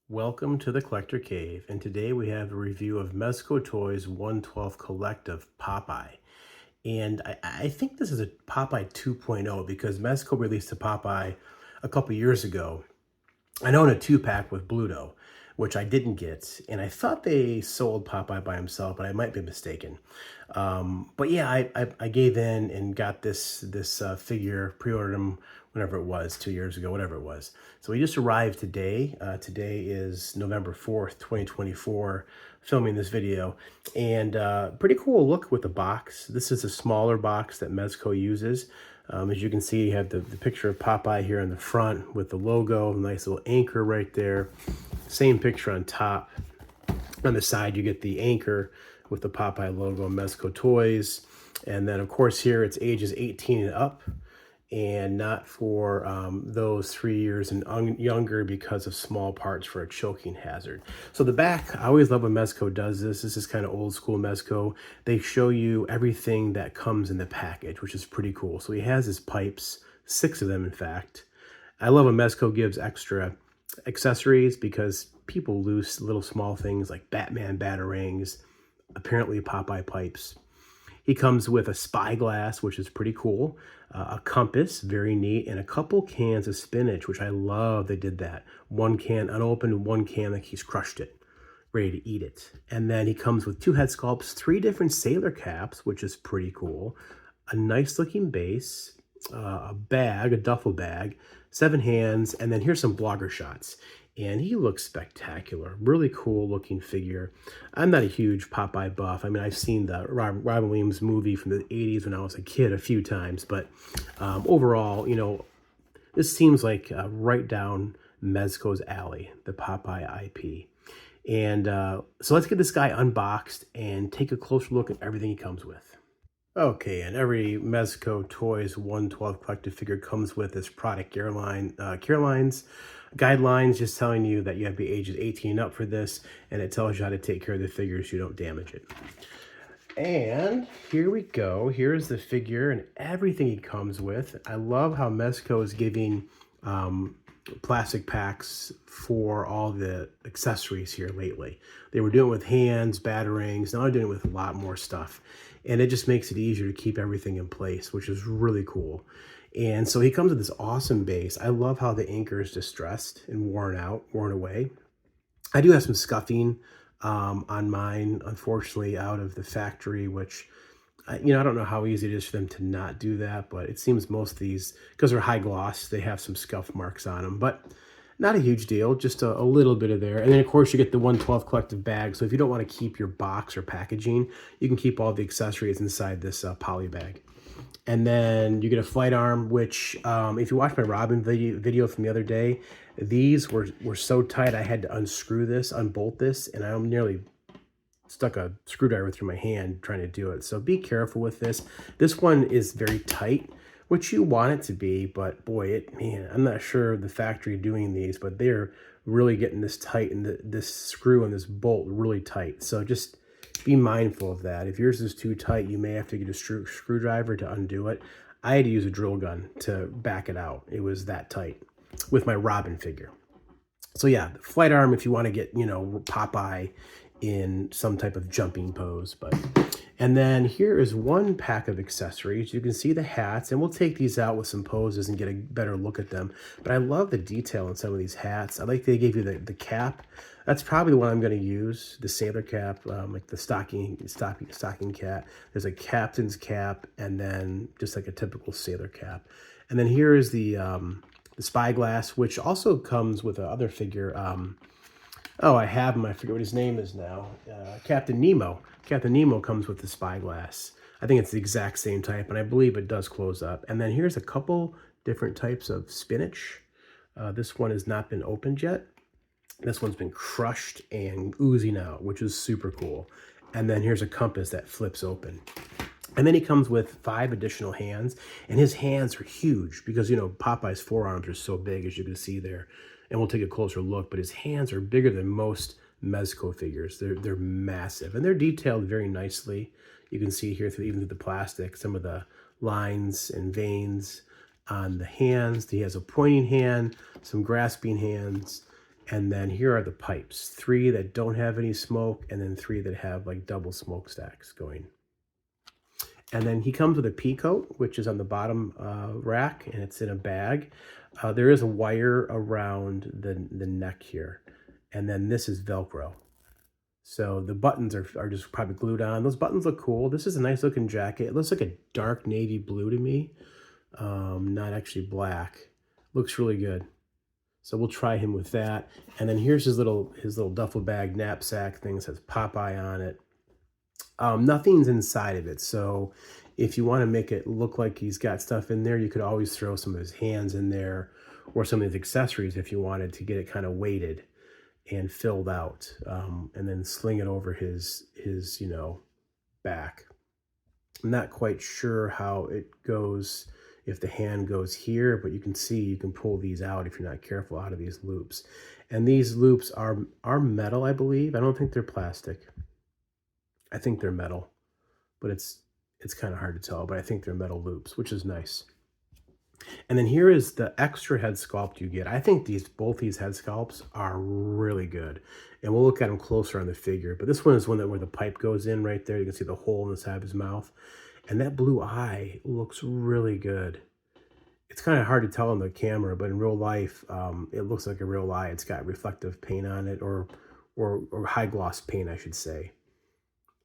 Welcome to the Collector Cave, and today we have a review of Mezco Toys 112 Collective Popeye. And I think this is a Popeye 2.0 because Mezco released a Popeye a couple years ago. I own a 2-pack with Bluto, which I didn't get, and I thought they sold Popeye by himself, but I might be mistaken. But yeah, I gave in and got this figure, pre-ordered him whenever it was, 2 years ago, whatever it was. So he just arrived today. Today is November 4th, 2024, filming this video. And pretty cool look with the box. This is a smaller box that Mezco uses. As you can see, you have the picture of Popeye here in the front with the logo, nice little anchor right there. Same picture on top. On the side, you get the anchor with the Popeye logo, Mezco Toys. And then, of course, here it's ages 18 and up, and not for those 3 years and younger because of small parts for a choking hazard. So the back, I always love when Mezco does this. This is kind of old school Mezco. They show you everything that comes in the package, which is pretty cool. So he has his pipes, 6 of them in fact. I love when Mezco gives extra accessories because people lose little small things like Batman batarangs, apparently Popeye pipes. He comes with a spyglass, which is pretty cool, a compass, very neat, and a couple cans of spinach, which I love they did that. One can unopened, one can like he's crushed it, ready to eat it. And then he comes with 2 head sculpts, 3 different sailor caps, which is pretty cool, a nice looking base, a bag, a duffel bag, 7 hands, and then here's some blogger shots. And he looks spectacular. Really cool looking figure. I'm not a huge Popeye buff. I mean, I've seen the Robin Williams movie from the 80s when I was a kid a few times. But overall, you know, this seems like right down Mezco's alley, the Popeye IP. And so let's get this guy unboxed and take a closer look at everything he comes with. Okay, and every Mezco Toys 112 collective figure comes with this product care lines, guidelines, just telling you that you have to be ages 18 and up for this, and it tells you how to take care of the figure so you don't damage it. And here we go. Here's the figure and everything he comes with. I love how Mezco is giving plastic packs for all the accessories here lately. They were doing it with hands, batarangs, now they're doing it with a lot more stuff. And it just makes it easier to keep everything in place, which is really cool. And so he comes with this awesome base. I love how the anchor is distressed and worn away. I do have some scuffing on mine, unfortunately, out of the factory, which, I don't know how easy it is for them to not do that, but it seems most of these, because they're high gloss, they have some scuff marks on them, but not a huge deal, just a little bit of there. And then, of course, you get the 112 collective bag. So if you don't want to keep your box or packaging, you can keep all the accessories inside this poly bag. And then you get a flight arm, which if you watch my Robin video from the other day, these were so tight I had to unbolt this, and I nearly stuck a screwdriver through my hand trying to do it. So be careful with this. This one is very tight, which you want it to be, but boy, man, I'm not sure the factory doing these, but they're really getting this tight, and this screw and this bolt really tight. So just be mindful of that. If yours is too tight, you may have to get a screwdriver to undo it. I had to use a drill gun to back it out. It was that tight with my Robin figure. So yeah, the flight arm if you want to get, Popeye in some type of jumping pose. And then here is one pack of accessories. You can see the hats, and we'll take these out with some poses and get a better look at them. But I love the detail in some of these hats. I like they gave you the cap. That's probably the one I'm going to use, the sailor cap, like the stocking cap. There's a captain's cap, and then just like a typical sailor cap. And then here is the spyglass, which also comes with another figure. Oh, I have him. I forget what his name is now. Captain Nemo. Captain Nemo comes with the spyglass. I think it's the exact same type, and I believe it does close up. And then here's a couple different types of spinach. This one has not been opened yet. This one's been crushed and oozing out, which is super cool. And then here's a compass that flips open. And then he comes with 5 additional hands, and his hands are huge because, Popeye's forearms are so big, as you can see there. And we'll take a closer look, but his hands are bigger than most Mezco figures. They're massive, and they're detailed very nicely. You can see here, even through the plastic, some of the lines and veins on the hands. He has a pointing hand, some grasping hands, And then here are the pipes, 3 that don't have any smoke, and then 3 that have like double smokestacks going. And then he comes with a pea coat, which is on the bottom rack, and it's in a bag. There is a wire around the neck here. And then this is Velcro. So the buttons are just probably glued on. Those buttons look cool. This is a nice looking jacket. It looks like a dark navy blue to me, not actually black. Looks really good. So we'll try him with that. And then here's his little duffel bag knapsack thing. It says Popeye on it. Nothing's inside of it. So if you want to make it look like he's got stuff in there, you could always throw some of his hands in there or some of his accessories if you wanted to get it kind of weighted and filled out, and then sling it over his back. I'm not quite sure how it goes if the hand goes here, but you can see you can pull these out if you're not careful out of these loops. And these loops are metal, I believe. I don't think they're plastic. I think they're metal, but it's kind of hard to tell, but I think they're metal loops, which is nice. And then here is the extra head sculpt you get. I think both these head sculpts are really good. And we'll look at them closer on the figure. But this one is one where the pipe goes in right there. You can see the hole in the side of his mouth. And that blue eye looks really good. It's kind of hard to tell on the camera, but in real life, it looks like a real eye. It's got reflective paint on it, or high gloss paint, I should say.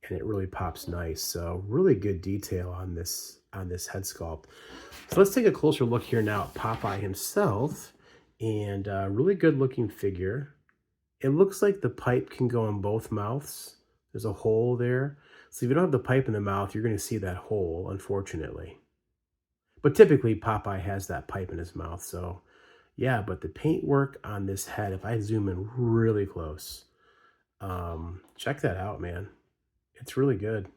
And it really pops nice. So really good detail on this head sculpt. So let's take a closer look here now at Popeye himself, and really good looking figure. It looks like the pipe can go in both mouths. There's a hole there. So if you don't have the pipe in the mouth, you're going to see that hole, unfortunately. But typically Popeye has that pipe in his mouth. So yeah, but the paint work on this head, if I zoom in really close, check that out, man. It's really good.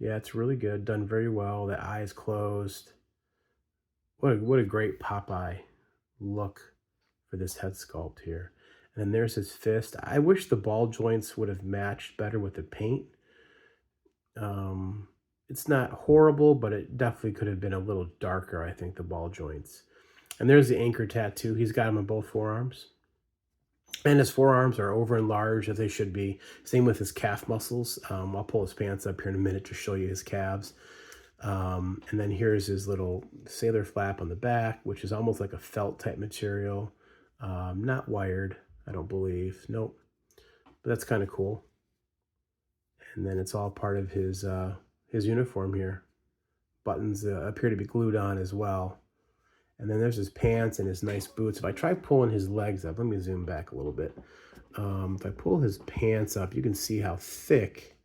Yeah, it's really good. Done very well. The eye is closed. What a great Popeye look for this head sculpt here. And then there's his fist. I wish the ball joints would have matched better with the paint. It's not horrible, but it definitely could have been a little darker, I think, the ball joints. And there's the anchor tattoo. He's got them on both forearms. And his forearms are over enlarged, as they should be. Same with his calf muscles. I'll pull his pants up here in a minute to show you his calves. And then here's his little sailor flap on the back, which is almost like a felt type material. Not wired, I don't believe. Nope. But that's kind of cool. And then it's all part of his uniform here. Buttons appear to be glued on as well. And then there's his pants and his nice boots. If I try pulling his legs up, let me zoom back a little bit. If I pull his pants up, you can see how thick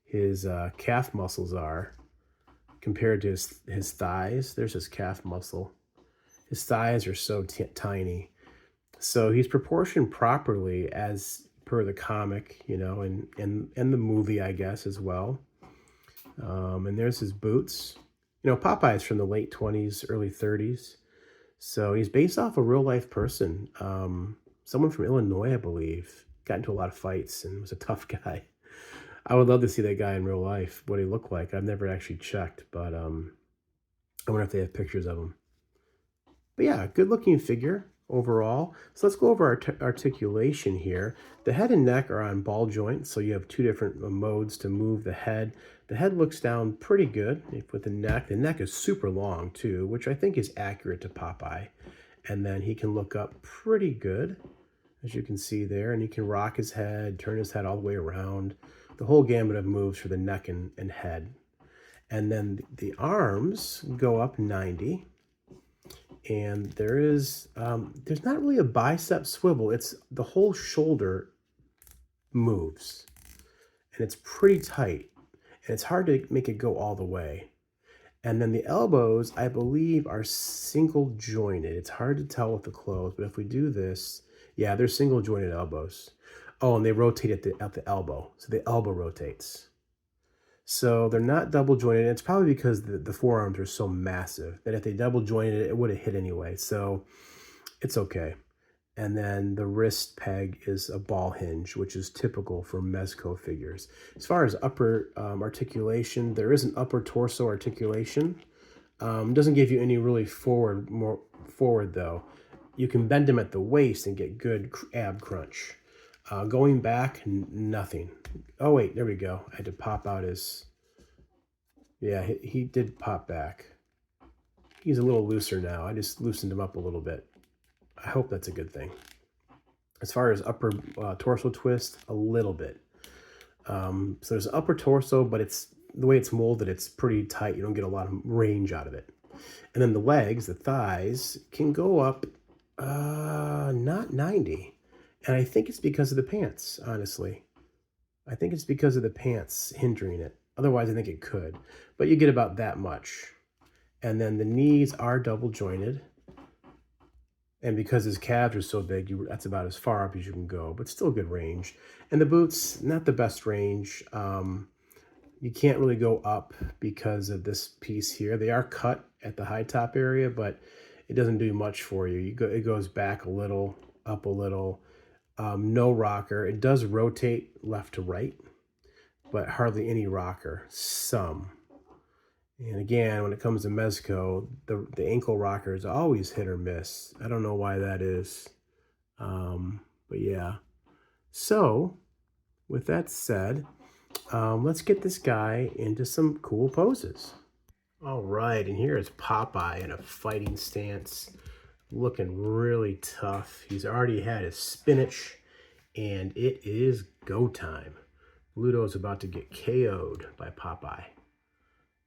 his calf muscles are compared to his thighs. There's his calf muscle. His thighs are so tiny. So he's proportioned properly as per the comic, and the movie, I guess, as well. And there's his boots. Popeye is from the late 20s, early 30s. So he's based off a real life person. Someone from Illinois, I believe. Got into a lot of fights and was a tough guy. I would love to see that guy in real life, what he looked like. I've never actually checked, but I wonder if they have pictures of him. But yeah, good looking figure overall. So let's go over articulation here. The head and neck are on ball joints, so you have two different modes to move the head. The head looks down pretty good with the neck. The neck is super long too, which I think is accurate to Popeye. And then he can look up pretty good, as you can see there, and he can rock his head, turn his head all the way around. The whole gamut of moves for the neck and head. And then the arms go up 90. And there's not really a bicep swivel. It's the whole shoulder moves. And it's pretty tight. And it's hard to make it go all the way. And then the elbows, I believe, are single jointed. It's hard to tell with the clothes, but if we do this, yeah, they're single jointed elbows. Oh, and they rotate at the elbow. So the elbow rotates. So they're not double jointed. It's probably because the forearms are so massive that if they double jointed it, it would have hit anyway. So it's okay. And then the wrist peg is a ball hinge, which is typical for Mezco figures. As far as upper articulation, there is an upper torso articulation. Doesn't give you any really more forward though. you can bend him at the waist and get good ab crunch. Going back, nothing. Oh wait, there we go. I had to pop out his, yeah, he did pop back. He's a little looser now. I just loosened him up a little bit. I hope that's a good thing. As far as upper torso twist, a little bit. So there's upper torso, but it's the way it's molded, it's pretty tight. You don't get a lot of range out of it. And then the legs, the thighs, can go up not 90. And I think it's because of the pants, honestly. I think it's because of the pants hindering it. Otherwise, I think it could. But you get about that much. And then the knees are double jointed. And because his calves are so big, that's about as far up as you can go, but still good range. And the boots, not the best range. You can't really go up because of this piece here. They are cut at the high top area, but it doesn't do much for you. It goes back a little, up a little. No rocker. It does rotate left to right, but hardly any rocker. Some. And again, when it comes to Mezco, the ankle rocker is always hit or miss. I don't know why that is. But yeah. So, with that said, let's get this guy into some cool poses. All right, and here is Popeye in a fighting stance, looking really tough. He's already had his spinach, and it is go time. Bluto's about to get KO'd by Popeye.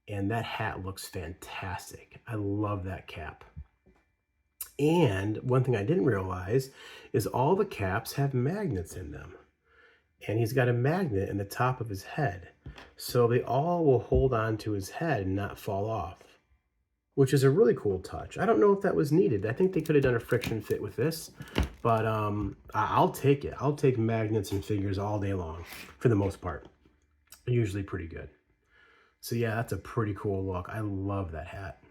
And that hat looks fantastic. I love that cap. And one thing I didn't realize is all the caps have magnets in them. And he's got a magnet in the top of his head. So they all will hold on to his head and not fall off, which is a really cool touch. I don't know if that was needed. I think they could have done a friction fit with this, but I'll take it. I'll take magnets and figures all day long for the most part. Usually pretty good. So yeah, that's a pretty cool look. I love that hat.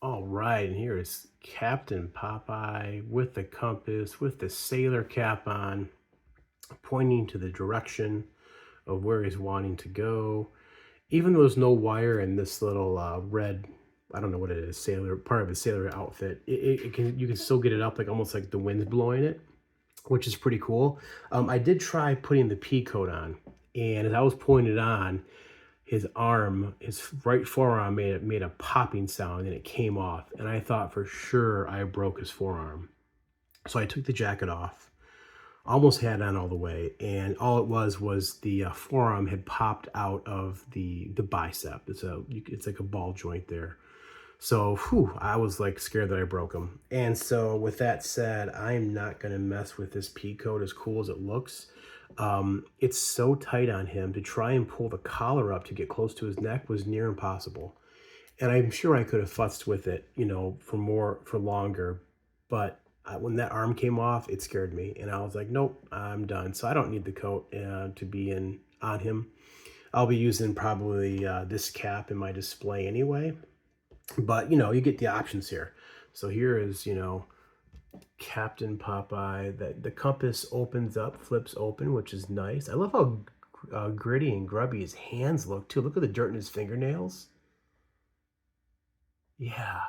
All right, and here is Captain Popeye with the compass, with the sailor cap on, pointing to the direction of where he's wanting to go. Even though there's no wire in this little red, I don't know what it is, sailor, part of his sailor outfit, you can still get it up like almost like the wind's blowing it, which is pretty cool. I did try putting the P coat on, and as I was putting it on, his arm, his right forearm made a popping sound and it came off. And I thought for sure I broke his forearm. So I took the jacket off, almost had it on all the way. And all it was the forearm had popped out of the bicep. It's like a ball joint there. So I was like scared that I broke him. And so with that said, I'm not going to mess with this P coat as cool as it looks. It's so tight on him. To try and pull the collar up to get close to his neck was near impossible. And I'm sure I could have futzed with it, for longer. But when that arm came off, it scared me. And I was like, nope, I'm done. So I don't need the coat to be on him. I'll be using probably this cap in my display anyway. But, you get the options here. So here is, Captain Popeye. The compass opens up, flips open, which is nice. I love how gritty and grubby his hands look too. Look at the dirt in his fingernails. Yeah,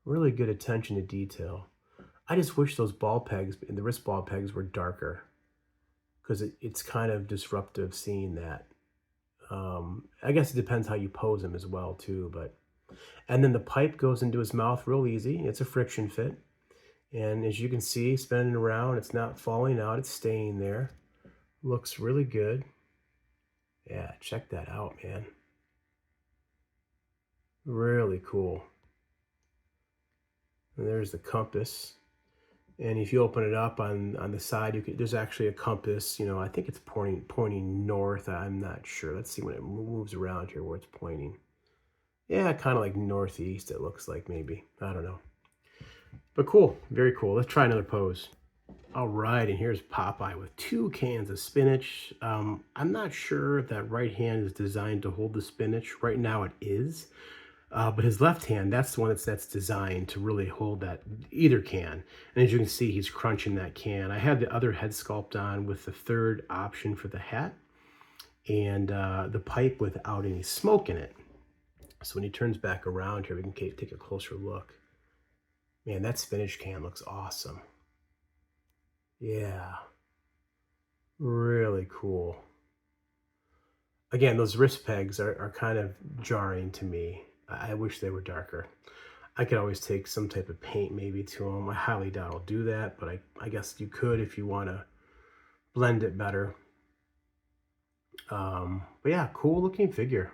really good attention to detail. I just wish those ball pegs, the wrist ball pegs, were darker, because it's kind of disruptive seeing that. I guess it depends how you pose him as well too. And then the pipe goes into his mouth real easy. It's a friction fit. And as you can see, spinning around, it's not falling out, it's staying there. Looks really good. Yeah, check that out, man. Really cool. And there's the compass. And if you open it up on the side, there's actually a compass. I think it's pointing north. I'm not sure. Let's see when it moves around here where it's pointing. Yeah, kind of like northeast, it looks like maybe. I don't know. But cool, very cool. Let's try another pose. All right, and here's Popeye with 2 cans of spinach. I'm not sure if that right hand is designed to hold the spinach. Right now it is. But his left hand, that's the one that's designed to really hold that either can. And as you can see, he's crunching that can. I had the other head sculpt on with the third option for the hat and the pipe without any smoke in it. So when he turns back around here, we can take a closer look. Man, that spinach can looks awesome. Yeah, really cool. Again, those wrist pegs are kind of jarring to me. I wish they were darker. I could always take some type of paint maybe to them. I highly doubt I'll do that, but I guess you could if you want to blend it better. But yeah, cool looking figure.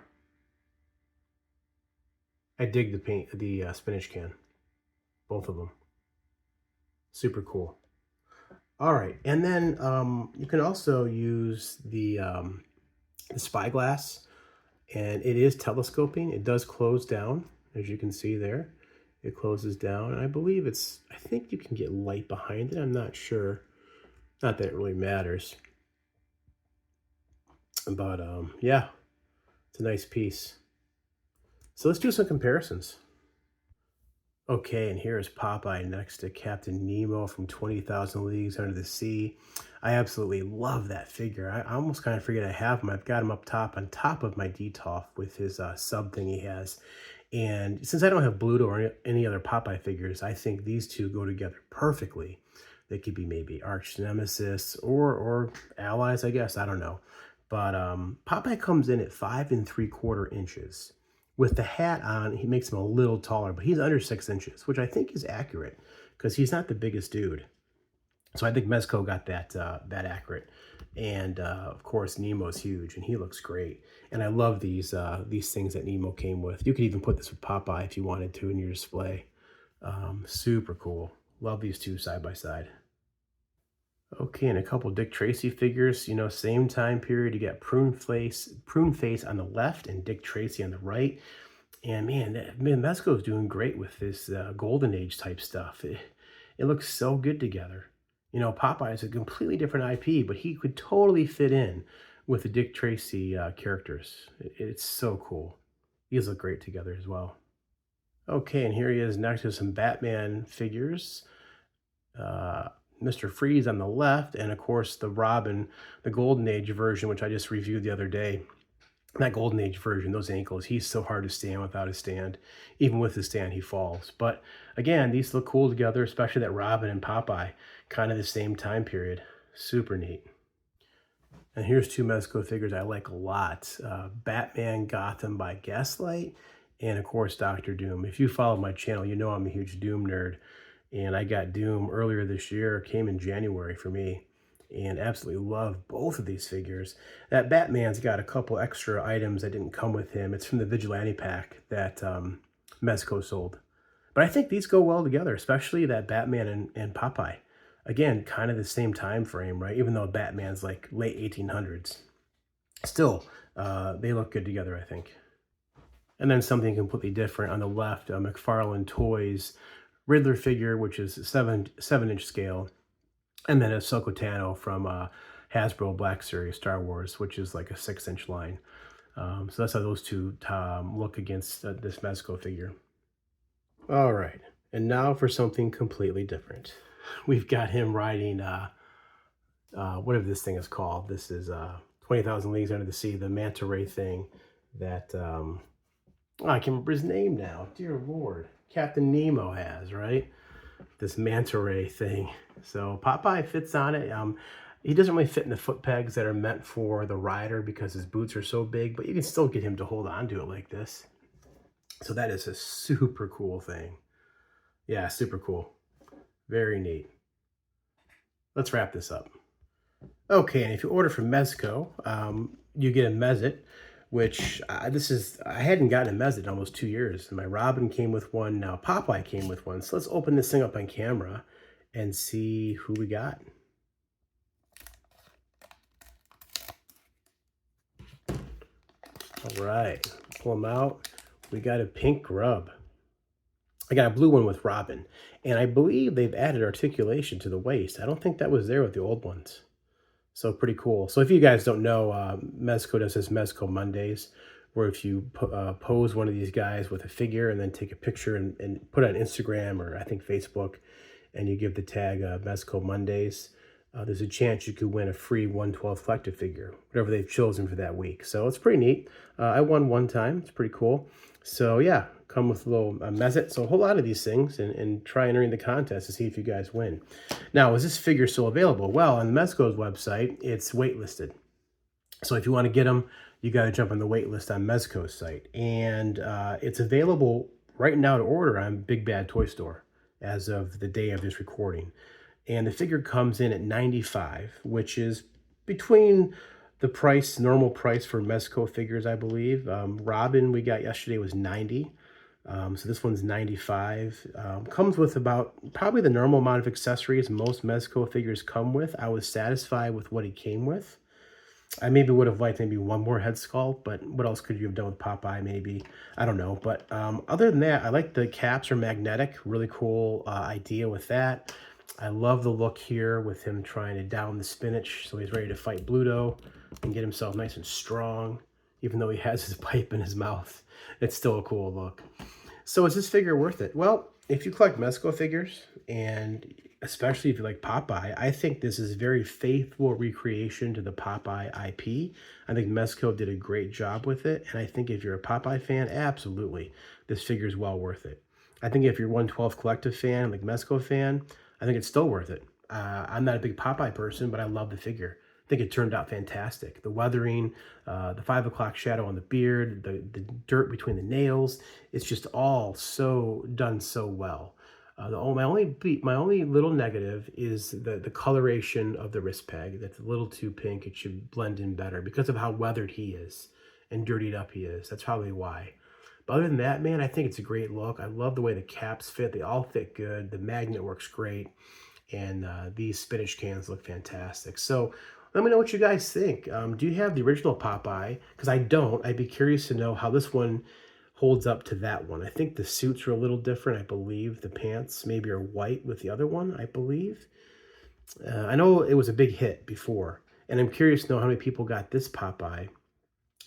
I dig the paint, the spinach can, both of them. Super cool. All right, and then you can also use the spyglass, and it is telescoping. It does close down, as you can see there. It closes down, and I think you can get light behind it. I'm not sure. Not that it really matters. But yeah, it's a nice piece. So let's do some comparisons. Okay, and here is Popeye next to Captain Nemo from 20,000 Leagues Under the Sea. I absolutely love that figure. I almost kind of forget I have him. I've got him up top on top of my Detolf with his sub thing he has. And since I don't have Bluto or any other Popeye figures, I think these two go together perfectly. They could be maybe arch nemesis or allies, I guess. I don't know. But Popeye comes in at 5 3/4 inches. With the hat on, he makes him a little taller, but he's under 6 inches, which I think is accurate because he's not the biggest dude. So I think Mezco got that accurate. And of course, Nemo's huge, and he looks great. And I love these things that Nemo came with. You could even put this with Popeye if you wanted to in your display. Super cool. Love these two side by side. Okay, and a couple Dick Tracy figures, you know, same time period. You got Prune Face on the left and Dick Tracy on the right. And man, Mezco's doing great with this Golden Age type stuff. It looks so good together. You know, Popeye is a completely different IP, but he could totally fit in with the Dick Tracy characters. It's so cool. These look great together as well. Okay, and here he is next to some Batman figures. Mr. Freeze on the left, and of course the Robin, the Golden Age version, which I just reviewed the other day. That Golden Age version, those ankles, he's so hard to stand without a stand. Even with his stand, he falls. But again, these look cool together, especially that Robin and Popeye, kind of the same time period. Super neat. And here's two Mezco figures I like a lot. Batman Gotham by Gaslight, and of course Dr. Doom. If you follow my channel, you know I'm a huge Doom nerd. And I got Doom earlier this year, came in January for me, and absolutely love both of these figures. That Batman's got a couple extra items that didn't come with him. It's from the Vigilante pack that Mezco sold. But I think these go well together, especially that Batman and Popeye. Again, kind of the same time frame, right? Even though Batman's like late 1800s. Still, they look good together, I think. And then something completely different on the left, McFarlane Toyz Riddler figure, which is 7-inch scale, and then a Sokotano from Hasbro Black Series Star Wars, which is like a 6-inch line. So that's how those two look against this Mezco figure. All right, and now for something completely different. We've got him riding, whatever this thing is called. This is 20,000 Leagues Under the Sea, the manta ray thing that, I can't remember his name now. Dear Lord. Captain Nemo has, right? This manta ray thing. So Popeye fits on it. He doesn't really fit in the foot pegs that are meant for the rider because his boots are so big, but you can still get him to hold on to it like this. So that is a super cool thing. Yeah, super cool. Very neat. Let's wrap this up. Okay, and if you order from Mezco, you get a Mez-it, which I hadn't gotten a Mez-it in almost 2 years. My Robin came with one, now Popeye came with one. So let's open this thing up on camera and see who we got. All right, pull them out. We got a pink grub. I got a blue one with Robin, and I believe they've added articulation to the waist. I don't think that was there with the old ones. So pretty cool. So if you guys don't know, Mezco does this Mezco Mondays, where if you pose one of these guys with a figure and then take a picture and put it on Instagram or I think Facebook, and you give the tag Mezco Mondays, there's a chance you could win a free 1/12 collective figure, whatever they've chosen for that week. So it's pretty neat. I won one time. It's pretty cool. So yeah, come with a little Mez-it. So a whole lot of these things, and try entering the contest to see if you guys win. Now, is this figure still available? Well, on the Mezco's website, it's waitlisted. So if you want to get them, you got to jump on the wait list on Mezco's site. And it's available right now to order on Big Bad Toy Store as of the day of this recording. And the figure comes in at $95, which is between the price, normal price for Mezco figures, I believe. Robin we got yesterday was $90. So this one's $95. Comes with about probably the normal amount of accessories most Mezco figures come with. I was satisfied with what he came with. I maybe would have liked maybe one more head sculpt, but what else could you have done with Popeye maybe? I don't know. But other than that, I like the caps are magnetic. Really cool idea with that. I love the look here with him trying to down the spinach. So he's ready to fight Bluto and get himself nice and strong. Even though he has his pipe in his mouth, it's still a cool look. So is this figure worth it? Well, if you collect Mezco figures, and especially if you like Popeye, I think this is a very faithful recreation to the Popeye IP. I think Mezco did a great job with it, and I think if you're a Popeye fan, absolutely, this figure is well worth it. I think if you're 112 Collective fan, like Mezco fan, I think it's still worth it. I'm not a big Popeye person, but I love the figure. I think it turned out fantastic. The weathering, the 5 o'clock shadow on the beard, the dirt between the nails, it's just all done so well. My only little negative is the coloration of the wrist peg. That's a little too pink. It should blend in better because of how weathered he is and dirtied up he is. That's probably why. But other than that, man, I think it's a great look. I love the way the caps fit. They all fit good. The magnet works great. And these spinach cans look fantastic. So let me know what you guys think. Do you have the original Popeye? Because I don't. I'd be curious to know how this one holds up to that one. I think the suits are a little different. I believe the pants maybe are white with the other one, I believe. I know it was a big hit before. And I'm curious to know how many people got this Popeye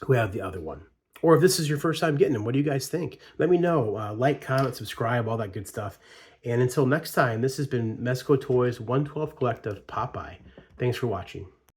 who have the other one. Or if this is your first time getting them, what do you guys think? Let me know. Like, comment, subscribe, all that good stuff. And until next time, this has been Mezco Toys 112 Collective Popeye. Thanks for watching.